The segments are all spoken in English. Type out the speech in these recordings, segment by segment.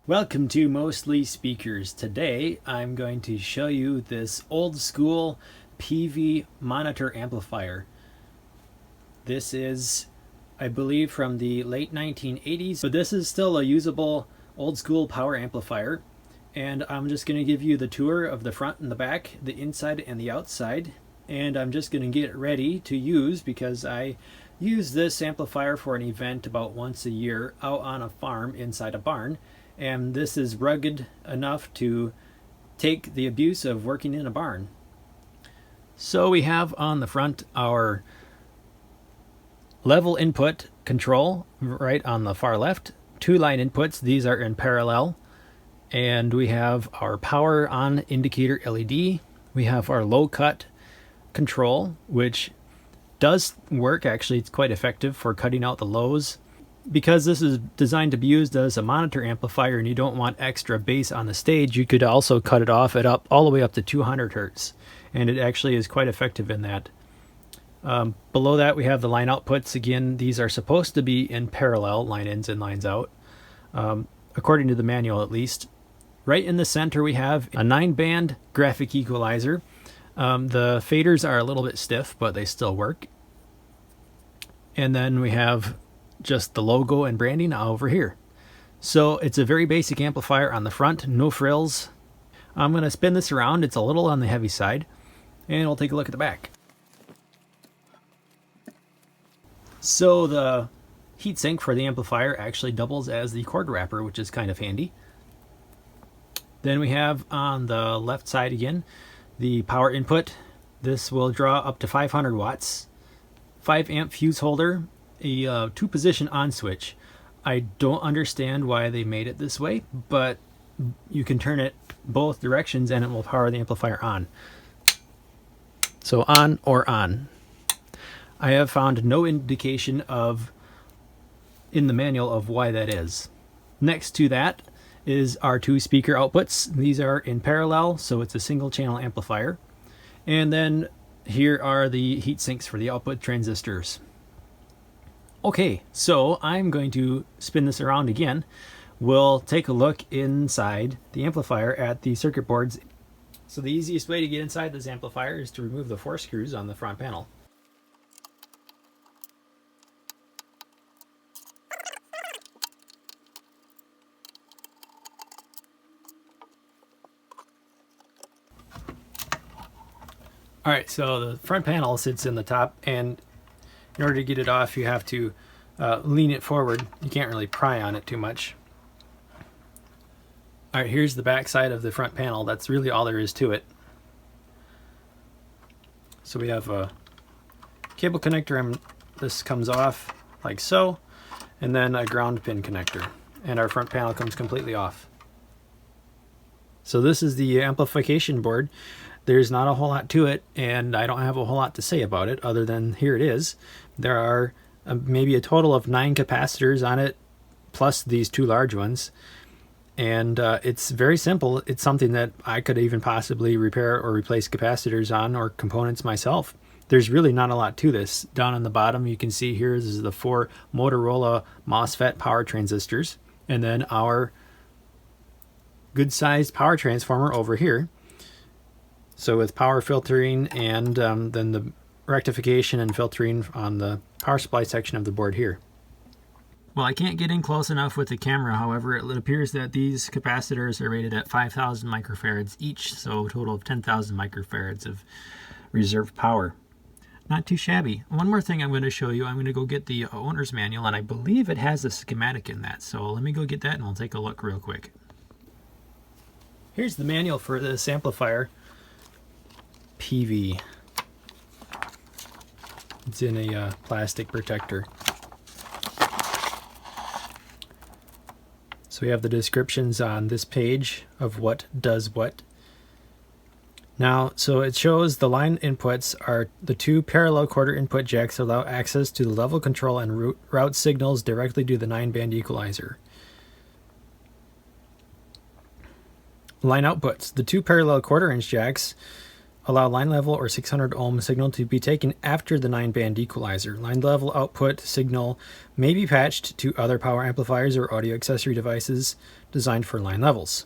Welcome to Mostly Speakers. Today I'm going to show you this old school Peavey monitor amplifier. This is, I believe, from the late 1980s, but this is still a usable old school power amplifier. And I'm just going to give you the tour of the front and the back, the inside and the outside. And I'm just going to get it ready to use because I use this amplifier for an event about once a year out on a farm inside a barn. And this is rugged enough to take the abuse of working in a barn. So we have on the front our level input control right on the far left. Two line inputs, these are in parallel. And we have our power on indicator LED. We have our low cut control, which does work. Actually, it's quite effective for cutting out the lows. Because this is designed to be used as a monitor amplifier and you don't want extra bass on the stage, you could also cut it off at all the way up to 200 hertz. And it actually is quite effective in that. Below that we have the line outputs. Again, these are supposed to be in parallel, line ins and lines out, according to the manual at least. Right in the center we have a 9-band graphic equalizer. The faders are a little bit stiff, but they still work. And then we have just the logo and branding over here. So it's a very basic amplifier on the front, no frills. I'm going to spin this around. It's a little on the heavy side, and we'll take a look at the back. So the heatsink for the amplifier actually doubles as the cord wrapper, which is kind of handy. Then we have on the left side again the power input. This will draw up to 500 watts, 5 amp fuse holder, a 2-position on switch. I don't understand why they made it this way, but you can turn it both directions and it will power the amplifier on. So on or on. I have found no indication in the manual of why that is. Next to that is our 2 speaker outputs. These are in parallel, so it's a single channel amplifier. And then here are the heat sinks for the output transistors. Okay, so I'm going to spin this around again. We'll take a look inside the amplifier at the circuit boards. So the easiest way to get inside this amplifier is to remove the 4 screws on the front panel. Alright, so the front panel sits in the top, and in order to get it off, you have to lean it forward. You can't really pry on it too much. Alright, here's the back side of the front panel. That's really all there is to it. So we have a cable connector, and this comes off like so, and then a ground pin connector. And our front panel comes completely off. So this is the amplification board. There's not a whole lot to it, and I don't have a whole lot to say about it other than here it is. There are maybe a total of 9 capacitors on it, plus these 2 large ones. And it's very simple. It's something that I could even possibly repair or replace capacitors on, or components myself. There's really not a lot to this. Down on the bottom you can see here is the 4 Motorola MOSFET power transistors, and then our good-sized power transformer over here. So with power filtering and then the rectification and filtering on the power supply section of the board here. Well, I can't get in close enough with the camera. However, it appears that these capacitors are rated at 5,000 microfarads each, so a total of 10,000 microfarads of reserve power. Not too shabby. One more thing I'm going to show you. I'm going to go get the owner's manual, and I believe it has a schematic in that. So let me go get that and we'll take a look real quick. Here's the manual for this amplifier. Peavey. It's in a plastic protector. So we have the descriptions on this page of what does what. Now, so it shows the line inputs are the 2 parallel quarter input jacks that allow access to the level control and route signals directly to the 9-band equalizer. Line outputs. The 2 parallel quarter-inch jacks Allow line level or 600 ohm signal to be taken after the 9-band equalizer. Line level output signal may be patched to other power amplifiers or audio accessory devices designed for line levels.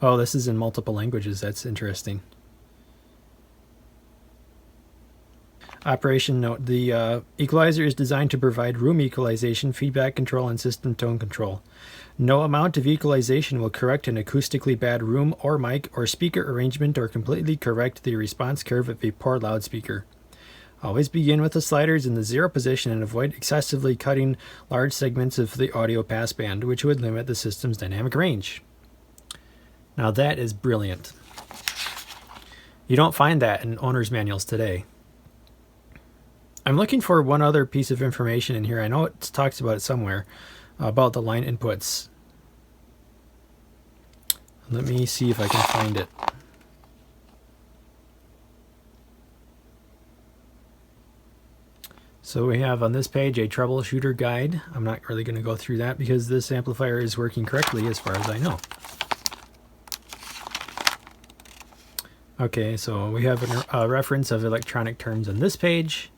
Oh, this is in multiple languages. That's interesting. Operation note: the equalizer is designed to provide room equalization, feedback control, and system tone control. No amount of equalization will correct an acoustically bad room or mic or speaker arrangement or completely correct the response curve of a poor loudspeaker. Always begin with the sliders in the 0 position and avoid excessively cutting large segments of the audio passband, which would limit the system's dynamic range. Now that is brilliant. You don't find that in owner's manuals today. I'm looking for one other piece of information in here. I know it talks about it somewhere, about the line inputs. Let me see if I can find it. So we have on this page a troubleshooter guide. I'm not really going to go through that because this amplifier is working correctly as far as I know. Okay, so we have a reference of electronic terms on this page.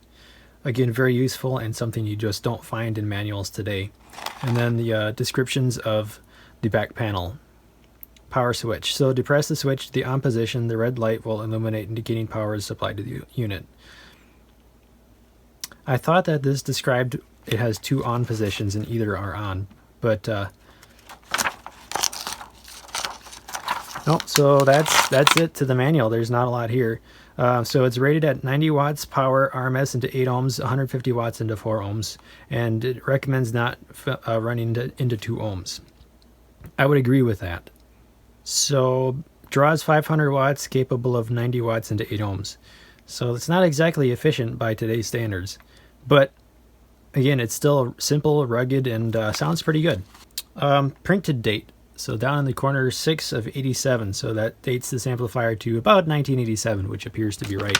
Again, very useful and something you just don't find in manuals today. And then the descriptions of the back panel. Power switch. So to press the switch to the on position, the red light will illuminate indicating power is supplied to the unit. I thought that this described it has 2 on positions and either are on, but nope. So that's it to the manual. There's not a lot here. So it's rated at 90 watts power RMS into 8 ohms, 150 watts into 4 ohms, and it recommends not running into 2 ohms. I would agree with that. So draws 500 watts, capable of 90 watts into 8 ohms. So it's not exactly efficient by today's standards, but again, it's still simple, rugged, and sounds pretty good. Printed date. So down in the corner, 6 of 87. So that dates this amplifier to about 1987, which appears to be right.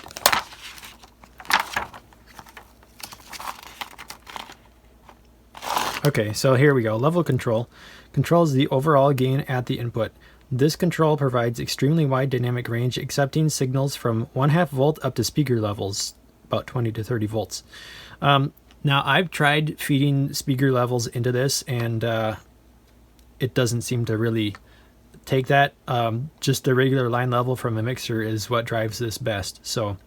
Okay, so here we go. Level control controls the overall gain at the input. This control provides extremely wide dynamic range, accepting signals from 1/2 volt up to speaker levels, about 20 to 30 volts. Now, I've tried feeding speaker levels into this, and it doesn't seem to really take that. Just the regular line level from a mixer is what drives this best. So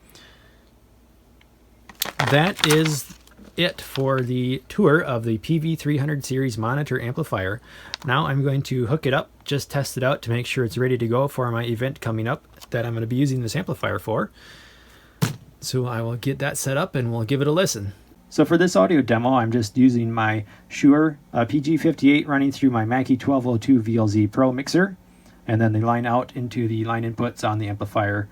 that is it for the tour of the Peavey 300 series monitor amplifier. Now I'm going to hook it up, just test it out to make sure it's ready to go for my event coming up that I'm going to be using this amplifier for. So I will get that set up and we'll give it a listen. So for this audio demo, I'm just using my Shure PG58 running through my Mackie 1202 VLZ Pro mixer, and then the line out into the line inputs on the amplifier.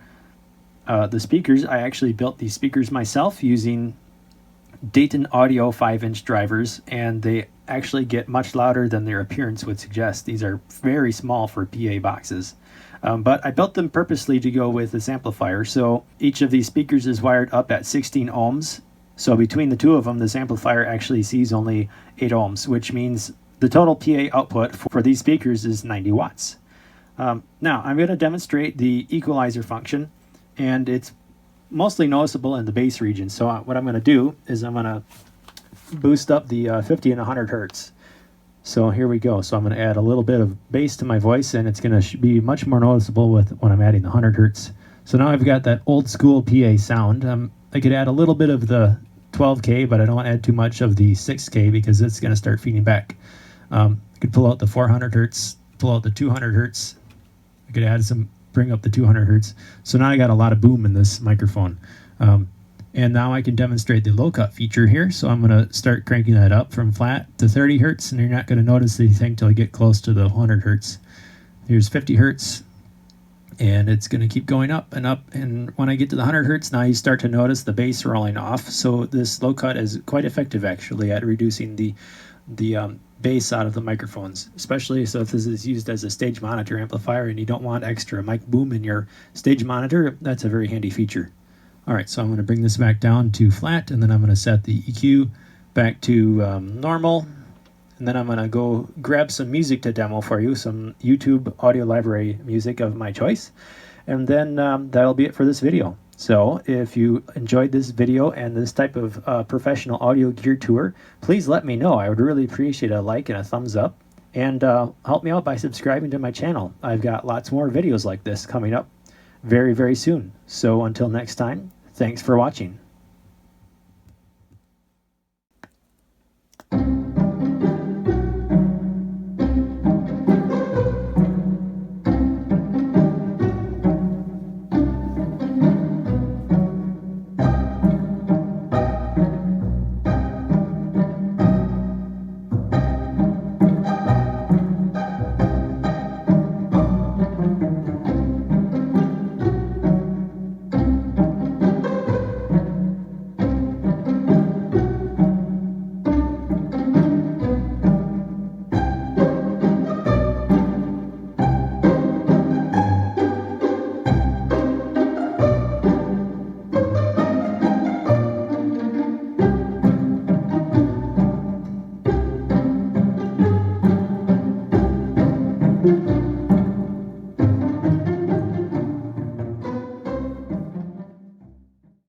The speakers, I actually built these speakers myself using Dayton Audio 5-inch drivers, and they actually get much louder than their appearance would suggest. These are very small for PA boxes. But I built them purposely to go with this amplifier. So each of these speakers is wired up at 16 ohms. So between the two of them, this amplifier actually sees only 8 ohms, which means the total PA output for these speakers is 90 watts. Now, I'm going to demonstrate the equalizer function, and it's mostly noticeable in the bass region. So what I'm going to do is I'm going to boost up the 50 and 100 hertz. So here we go. So I'm going to add a little bit of bass to my voice, and it's going to be much more noticeable when I'm adding the 100 hertz. So now I've got that old school PA sound. I could add a little bit of the 12K, but I don't want to add too much of the 6K because it's going to start feeding back. I could pull out the 400 hertz, pull out the 200 hertz. I could add bring up the 200 hertz. So now I got a lot of boom in this microphone. And now I can demonstrate the low cut feature here. So I'm going to start cranking that up from flat to 30 hertz, and you're not going to notice anything till I get close to the 100 hertz. Here's 50 hertz. And it's going to keep going up and up. And when I get to the 100 hertz, now you start to notice the bass rolling off. So this low cut is quite effective, actually, at reducing the bass out of the microphones, especially so if this is used as a stage monitor amplifier and you don't want extra mic boom in your stage monitor. That's a very handy feature. All right, so I'm going to bring this back down to flat, and then I'm going to set the EQ back to normal. and then I'm going to go grab some music to demo for you, some YouTube audio library music of my choice, and then that'll be it for this video. So if you enjoyed this video and this type of professional audio gear tour, please let me know. I would really appreciate a like and a thumbs up, and help me out by subscribing to my channel. I've got lots more videos like this coming up very, very soon. So until next time, thanks for watching.